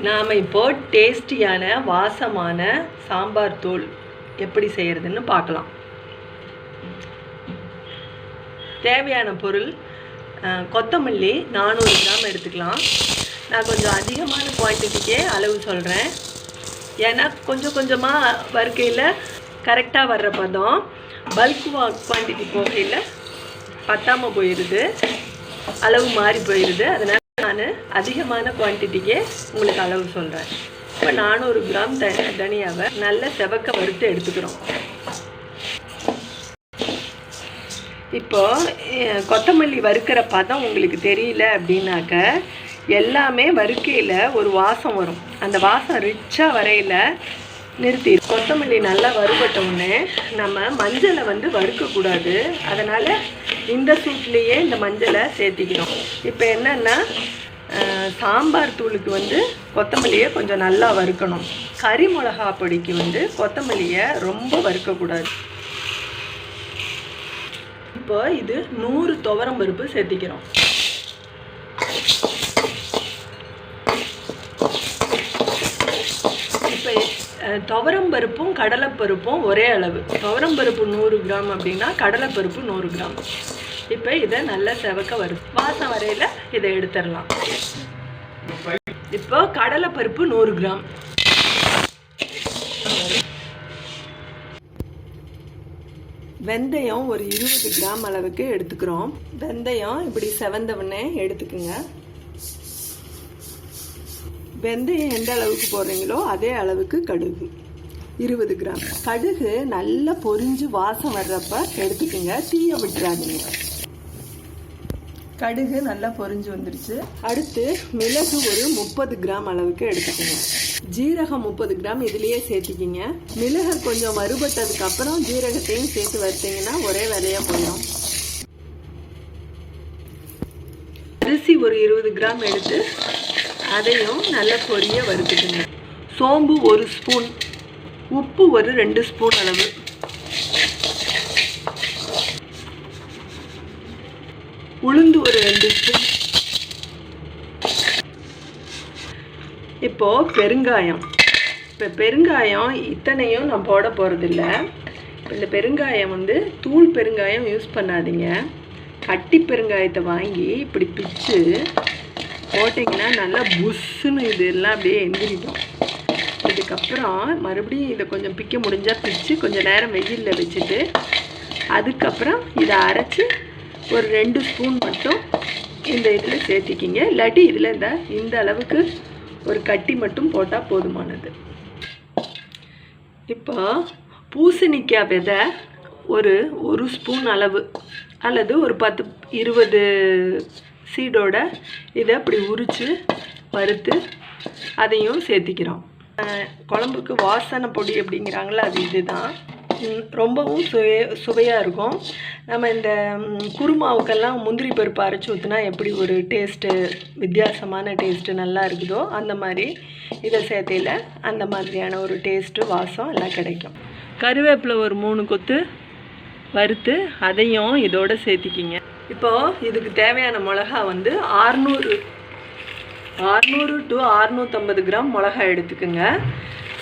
நாம் இப்போது டேஸ்டியான வாசமான சாம்பார் தூள் எப்படி செய்கிறதுன்னு பார்க்கலாம். தேவையான பொருள் கொத்தமல்லி 400 கிராம் எடுத்துக்கலாம். நான் கொஞ்சம் அதிகமான குவான்டிட்டிக்கே அளவு சொல்கிறேன். ஏன்னா கொஞ்சம் கொஞ்சமாக வறுக்கையில் கரெக்டாக வர்ற பதம், பல்க் குவான்டிட்டி போகையில் பத்தாமல் போயிடுது, அளவு மாறி போயிடுது. அதனால் நான் அதிகமான குவான்டிட்டிக்கே உங்களுக்கு அளவு சொல்கிறேன். இப்போ 400 கிராம் தனியாவை நல்ல செவக்க வறுத்து எடுத்துக்கிறோம். இப்போது கொத்தமல்லி வறுக்கிற பதம் உங்களுக்கு தெரியல அப்படின்னாக்க, எல்லாமே வறுக்கையில் ஒரு வாசம் வரும். அந்த வாசம் ரிச்சாக வரையில் நிறுத்தி கொத்தமல்லி நல்லா வறுபட்டோடனே நம்ம மஞ்சளை வறுக்கக்கூடாது. அதனால் இந்த சூட்லேயே இந்த மஞ்சளை சேர்த்திக்கிறோம். இப்போ என்னென்னா, சாம்பார் தூளுக்கு கொத்தமல்லியை கொஞ்சம் நல்லா வறுக்கணும். கறி மிளகா பொடிக்கு கொத்தமல்லியை ரொம்ப வறுக்கக்கூடாது. இப்போ இது 100 துவரம் பருப்பு சேர்த்திக்கிறோம். இப்போ துவரம் பருப்பும் கடலைப்பருப்பும் ஒரே அளவு. துவரம் பருப்பு 100 கிராம் அப்படின்னா கடலைப்பருப்பு 100 கிராம். இப்போ இதை நல்லா செவக்க வரும். வாசம் வரையில் இதை எடுத்துடலாம். இப்போ கடலைப்பருப்பு 100 கிராம், வெந்தயம் ஒரு 20 கிராம் அளவுக்கு எடுத்துக்கிறோம். வெந்தயம் இப்படி செவந்தவொடனே எடுத்துக்குங்க. வெந்தயம் எந்த அளவுக்கு போடுறீங்களோ அதே அளவுக்கு கடுகு 20 கிராம். கடுகு நல்லா பொரிஞ்சு வாசம் வர்றப்ப எடுத்துக்கோங்க, தீய விட்டுறாதீங்க. கடுகு நல்லா பொரிஞ்சு வந்துடுச்சு. அடுத்து மிளகு ஒரு 30 கிராம் அளவுக்கு எடுத்துக்கோங்க. ஜீரகம் 30 கிராம் இதுலேயே சேர்த்திக்கிங்க. மிளகு கொஞ்சம் வறுபட்டதுக்கு அப்புறம் ஜீரகத்தையும் சேர்த்து வறுத்தீங்கன்னா ஒரே வேலையாக போயிடும். அரிசி ஒரு 20 கிராம் எடுத்து அதையும் நல்ல பொரிய வறுத்துக்குங்க. சோம்பு 1 ஸ்பூன், உப்பு ஒரு 2 ஸ்பூன் அளவு, உளுந்து ஒரு 2 ஸ்பூன். இப்போது பெருங்காயம். இப்போ பெருங்காயம் இத்தனையும் நான் போட போகிறதில்ல. இந்த பெருங்காயம் தூள் பெருங்காயம் யூஸ் பண்ணாதீங்க. கட்டி பெருங்காயத்தை வாங்கி இப்படி பிச்சு போட்டிங்கன்னா நல்லா புஷ்ஷுன்னு இதெல்லாம் அப்படியே எந்திரிக்கும். இதுக்கப்புறம் மறுபடியும் இதை கொஞ்சம் பிக்க முடிஞ்சால் பிச்சு கொஞ்சம் நேரம் வெயிலில் வச்சுட்டு அதுக்கப்புறம் இதை அரைச்சி ஒரு 2 ஸ்பூன் மட்டும் இந்த இதில் சேர்த்திக்கிங்க. இல்லாட்டி இதில் இந்த அளவுக்கு ஒரு கட்டி மட்டும் போட்டால் போதுமானது. இப்போ பூசணிக்காய் விதை ஒரு ஸ்பூன் அளவு அல்லது ஒரு 10-20 சீடோட இதை அப்படி உரித்து வறுத்து அதையும் சேர்த்திக்கிறோம். குழம்புக்கு வாசனை பொடி அப்படிங்கிறாங்களா, அது இதுதான். ரொம்பவும் சுவையாக இருக்கும். நம்ம இந்த குருமாவுக்கெல்லாம் முந்திரி பருப்பு அரைச்சி ஊற்றினா எப்படி ஒரு டேஸ்ட்டு, வித்தியாசமான டேஸ்ட்டு நல்லா இருக்குதோ, அந்த மாதிரி இதை சேர்த்தையில் அந்த மாதிரியான ஒரு டேஸ்ட்டு, வாசம் எல்லாம் கிடைக்கும். கருவேப்பிலை ஒரு 3 கொத்து வறுத்து அதையும் இதோடு சேர்த்திக்கிங்க. இப்போது இதுக்கு தேவையான மிளகா 600 to 650 கிராம் மிளகா எடுத்துக்குங்க.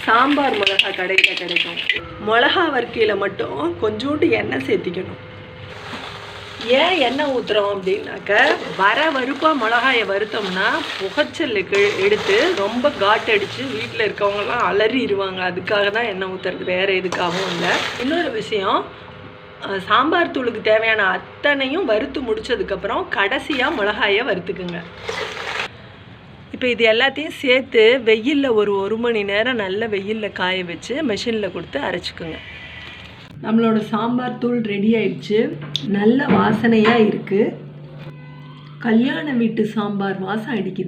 சாம்பார் மிளகா கடையில் கிடைக்கும். மிளகா வறுக்கையில் மட்டும் கொஞ்சோண்டு எண்ணெய் சேர்த்திக்கணும். ஏன் எண்ணெய் ஊற்றுறோம் அப்படின்னாக்க, வறுப்பாக மிளகாயை வறுத்தோம்னா புகைச்சலுக்கு எடுத்து ரொம்ப காட்டடிச்சு வீட்டில் இருக்கவங்கலாம் அலறிடுவாங்க. அதுக்காக தான் எண்ணெய் ஊற்றுறது, வேறு எதுக்காகவும் இல்லை. இன்னொரு விஷயம், சாம்பார் தூளுக்கு தேவையான அத்தனையும் வறுத்து முடித்ததுக்கப்புறம் கடைசியாக மிளகாயை வறுத்துக்குங்க. இப்போ இது எல்லாத்தையும் சேர்த்து வெயிலில் ஒரு மணி நேரம் நல்ல வெயிலில் காய வச்சு மெஷினில் கொடுத்து அரைச்சிக்குங்க. நம்மளோட சாம்பார் தூள் ரெடி ஆயிடுச்சு. நல்ல வாசனையாக இருக்குது. கல்யாண வீட்டு சாம்பார் வாசம் அடிக்குது.